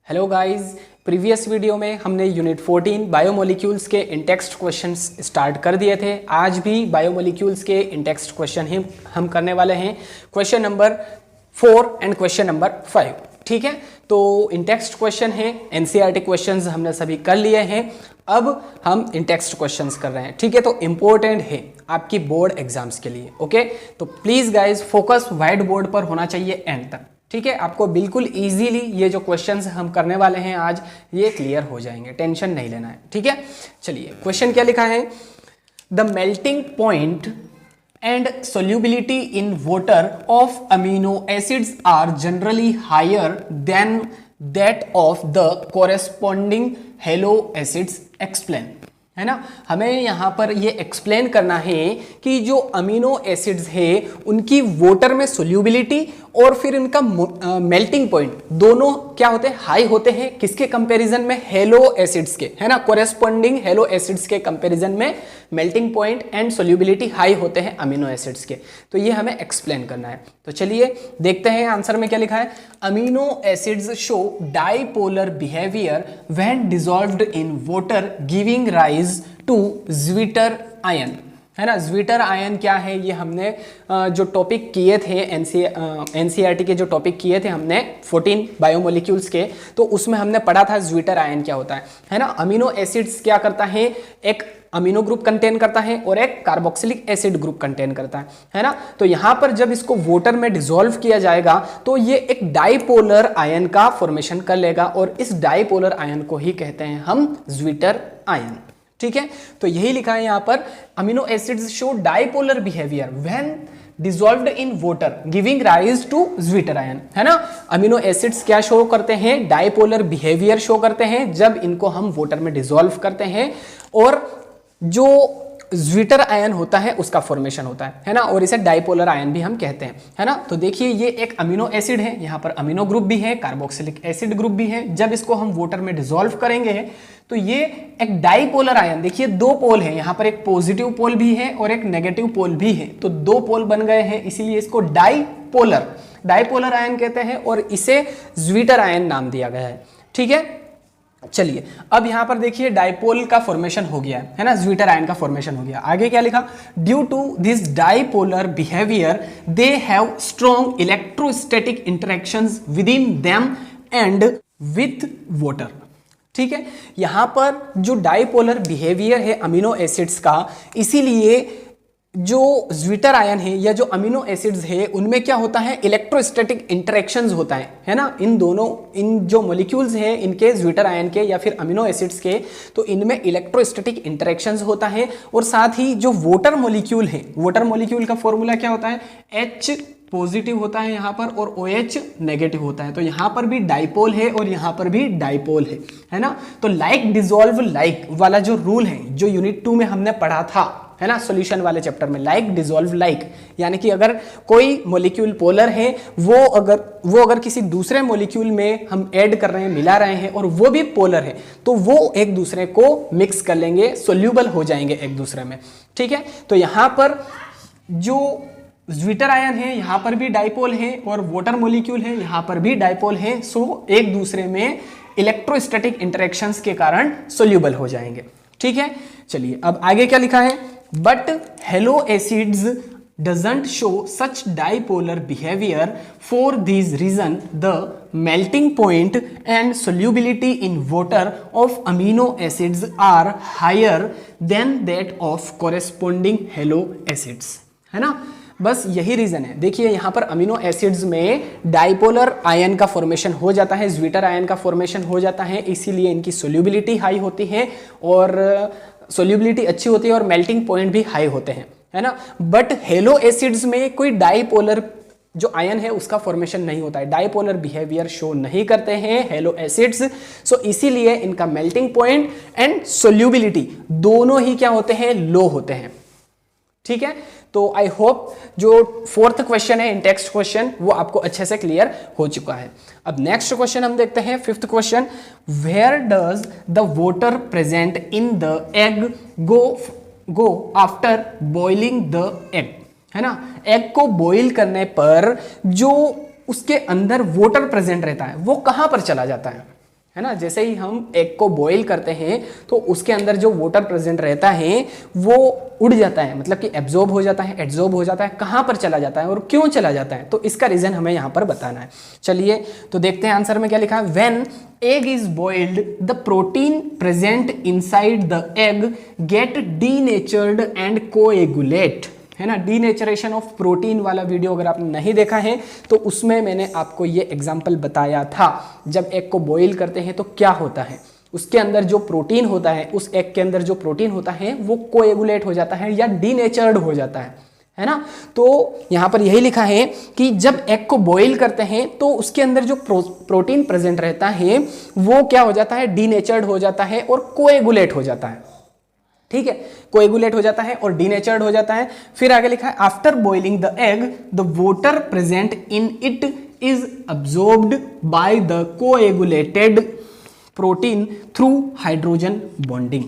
Hello guys, previous video में हमने unit 14 biomolecules के इंटेक्स्ट क्वेश्चंस स्टार्ट कर दिए थे। आज भी बायोमोलिक्यूल्स के इंटेक्स्ट क्वेश्चन हम करने वाले हैं, question number 4 and question number 5। ठीक है, तो इंटेक्स्ट क्वेश्चन है, एनसीईआरटी क्वेश्चंस हमने सभी कर लिए हैं। अब हम इंटेक्स्ट क्वेश्चंस कर रहे हैं। ठीक है, तो इंपॉर्टेंट है आपकी बोर्ड एग्जाम्स के लिए। ओके, तो please guys focus white board पर होना चाहिए एंड तक। ठीक है, आपको बिल्कुल इजीली ये जो क्वेश्चंस हम करने वाले हैं आज, ये क्लियर हो जाएंगे, टेंशन नहीं लेना है। ठीक है, चलिए क्वेश्चन क्या लिखा है। The melting point and solubility in water of amino acids are generally higher than that of the corresponding halo acids. Explain, है ना। हमें यहाँ पर ये एक्सप्लेन करना है कि जो अमीनो एसिड्स है उनकी वाटर में सोल्यूबिलिटी और फिर इनका मेल्टिंग पॉइंट दोनों क्या होते हैं, हाई होते हैं। किसके कंपैरिजन में, हेलो एसिड्स के, है ना। कोरेस्पॉन्डिंग हेलो एसिड्स के कंपैरिजन में melting point and solubility high होते हैं अमीनो एसिड्स के। तो ये हमें एक्सप्लेन करना है। तो चलिए देखते हैं आंसर में क्या लिखा है। Amino acids show dipolar behaviour when dissolved in water giving rise to zwitter ion, है ना। ज्विटर आयन क्या है, ये हमने जो टॉपिक किए थे एनसीईआरटी के जो टॉपिक किए थे हमने 14 बायोमोलिक्यूल्स के, तो उसमें हमने पढ़ा था ज्विटर आयन क्या होता है ना। अमीनो एसिड्स क्या करता है, एक अमीनो ग्रुप कंटेन करता है और एक कार्बोक्सिलिक एसिड ग्रुप कंटेन करता है ना। तो यहां पर जब इसको वाटर में डिसॉल्व किया जाएगा तो ये एक डाइपोलर आयन का फॉर्मेशन कर लेगा और इस डाइपोलर आयन को ही कहते हैं हम ज्विटर आयन। ठीक है, तो यही लिखा है यहां पर, amino acids show dipolar behaviour when dissolved in water giving rise to zwitter ion, है ना। अमीनो एसिड्स क्या शो करते हैं, डाइपोलर बिहेवियर शो करते हैं जब इनको हम वाटर में डिसॉल्व करते हैं और जो ज्विटर आयन होता है उसका फॉर्मेशन होता है ना। और इसे डाइपोलर आयन भी हम कहते हैं, है ना। तो देखिए ये एक अमीनो एसिड है, यहाँ पर अमीनो ग्रुप भी है, कार्बोक्सिलिक एसिड ग्रुप भी है। जब इसको हम वाटर में डिसॉल्व करेंगे तो ये एक डाइपोलर आयन, देखिए दो पोल है यहाँ पर, एक पॉजिटिव पोल भी है और एक नेगेटिव पोल भी है। तो दो पोल बन गए हैं, इसीलिए इसको डाइपोलर आयन कहते हैं और इसे ज्विटर आयन नाम दिया गया है। ठीक है, चलिए अब यहां पर देखिए डाइपोल का फॉर्मेशन हो गया है ना, ज्विटर आयन का फॉर्मेशन हो गया। आगे क्या लिखा, due to this dipolar behaviour they have strong electrostatic interactions within them and with water. ठीक है, यहां पर जो डाइपोलर बिहेवियर है अमीनो एसिड्स का, इसीलिए जो ज्विटर आयन है या जो अमीनो एसिड्स है उनमें क्या होता है, इलेक्ट्रोस्टैटिक इंटरेक्शंस होता है ना। इन जो मॉलिक्यूल्स हैं इनके, ज्विटर आयन के या फिर अमीनो एसिड्स के, तो इनमें इलेक्ट्रोस्टैटिक इंटरेक्शंस होता है। और साथ ही जो वाटर मॉलिक्यूल है, वाटर मॉलिक्यूल का फॉर्मूला क्या होता है, H पॉजिटिव होता है यहाँ पर और OH नेगेटिव होता है। तो यहाँ पर भी डाइपोल है और यहाँ पर भी डाइपोल है ना। तो लाइक डिसॉल्व लाइक वाला जो रूल है, जो यूनिट 2 में हमने पढ़ा था, है ना, सॉल्यूशन वाले चैप्टर में, लाइक डिसॉल्व लाइक, यानी कि अगर कोई मॉलिक्यूल पोलर है, वो अगर किसी दूसरे मॉलिक्यूल में हम ऐड कर रहे हैं, मिला रहे हैं और वो भी पोलर है, तो वो एक दूसरे को मिक्स कर लेंगे, सोल्यूबल हो जाएंगे एक दूसरे में। ठीक है, तो यहां पर जो ज्विटर आयन है यहां पर भी डाइपोल है और वाटर मॉलिक्यूल है यहां पर भी डाइपोल है। सो एक दूसरे में इलेक्ट्रोस्टैटिक इंटरेक्शंस के कारण सोल्यूबल हो जाएंगे। ठीक है, चलिए अब आगे क्या लिखा है, but hello acids doesn't show such dipolar behavior. For these reason the melting point and solubility in water of amino acids are higher than that of corresponding halo acids, है ना। बस यही रीजन है। देखिए यहाँ पर अमीनो एसिड्स में dipolar ion का फॉर्मेशन हो जाता है, ज्विटर आयन का फॉर्मेशन हो जाता है, इसीलिए इनकी सोल्यूबिलिटी हाई होती है और सोल्यूबिलिटी अच्छी होती है और मेल्टिंग पॉइंट भी हाई होते हैं, है ना। बट हेलो एसिड्स में कोई डाइपोलर जो आयन है उसका फॉर्मेशन नहीं होता है, डाइपोलर बिहेवियर शो नहीं करते हैं हेलो एसिड्स। सो इसीलिए इनका मेल्टिंग पॉइंट एंड सोल्यूबिलिटी दोनों ही क्या होते हैं, लो होते हैं। ठीक है, तो आई होप जो 4th क्वेश्चन है इंटेक्स्ट क्वेश्चन वो आपको अच्छे से क्लियर हो चुका है। अब नेक्स्ट क्वेश्चन हम देखते हैं 5th question, where does the water present in the egg go after boiling the egg, है ना। एग को बॉईल करने पर जो उसके अंदर वाटर प्रेजेंट रहता है वो कहां पर चला जाता है, है ना। जैसे ही हम एग को बॉईल करते हैं तो उसके अंदर जो वाटर प्रेजेंट रहता है वो उड़ जाता है, मतलब कि एब्जॉर्ब हो जाता है, एड्जॉर्ब हो जाता है, कहाँ पर चला जाता है और क्यों चला जाता है, तो इसका रीजन हमें यहाँ पर बताना है। चलिए तो देखते हैं आंसर में क्या लिखा है। When egg is boiled the protein present inside the egg get denatured and coagulate, है ना। डीनेचरेशन ऑफ प्रोटीन वाला वीडियो अगर आपने नहीं देखा है तो उसमें मैंने आपको ये एग्जांपल बताया था। जब एग को बॉईल करते हैं तो क्या होता है, उसके अंदर जो प्रोटीन होता है, उस एग के अंदर जो प्रोटीन होता है वो कोएगुलेट हो जाता है या डीनेचर्ड हो जाता है ना। तो यहाँ पर यही लिखा है कि जब एग को बॉईल करते हैं तो उसके अंदर जो प्रोटीन प्रेजेंट रहता है वो क्या हो जाता है, डीनेचर्ड हो जाता है और कोएगुलेट हो जाता है। ठीक है, कोएगुलेट हो जाता है और डीनेचर्ड हो जाता है। फिर आगे लिखा है after boiling the egg the water present in it is absorbed by the coagulated protein through hydrogen bonding.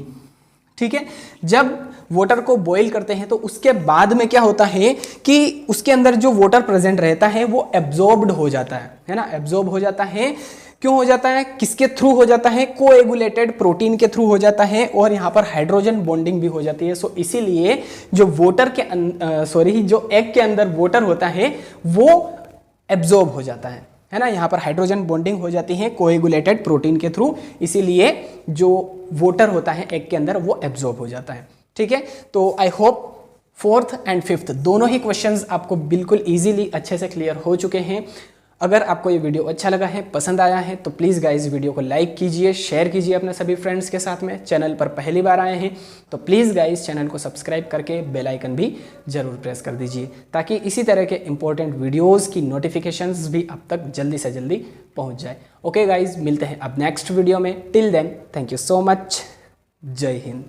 ठीक है, जब वाटर को बॉईल करते हैं तो उसके बाद में क्या होता है कि उसके अंदर जो वाटर प्रेजेंट रहता है वो एब्सॉर्ब्ड हो जाता है ना। एब्सॉर्ब हो जाता है, क्यों हो जाता है, किसके थ्रू हो जाता है, कोएगुलेटेड प्रोटीन के थ्रू हो जाता है और यहाँ पर हाइड्रोजन बॉन्डिंग भी हो जाती है। सो इसीलिए जो वाटर के जो एग के अंदर वाटर होता है वो एब्सॉर्ब हो जाता है ना। यहाँ पर हाइड्रोजन बॉन्डिंग हो जाती है कोएगुलेटेड प्रोटीन के थ्रू, इसीलिए जो वाटर होता है एग के अंदर वो एब्सॉर्ब हो जाता है। ठीक है, तो I hope 4th and 5th दोनों ही क्वेश्चंस आपको बिल्कुल इजीली अच्छे से क्लियर हो चुके हैं। अगर आपको ये वीडियो अच्छा लगा है, पसंद आया है तो प्लीज़ गाइस वीडियो को लाइक कीजिए, शेयर कीजिए अपने सभी फ्रेंड्स के साथ में। चैनल पर पहली बार आए हैं तो प्लीज़ गाइस चैनल को सब्सक्राइब करके बेल आइकन भी ज़रूर प्रेस कर दीजिए ताकि इसी तरह के इंपॉर्टेंट वीडियोज़ की नोटिफिकेशंस भी अब तक जल्दी से जल्दी पहुँच जाए। ओके गाइज, मिलते हैं अब नेक्स्ट वीडियो में। Till then thank you so much. जय हिंद।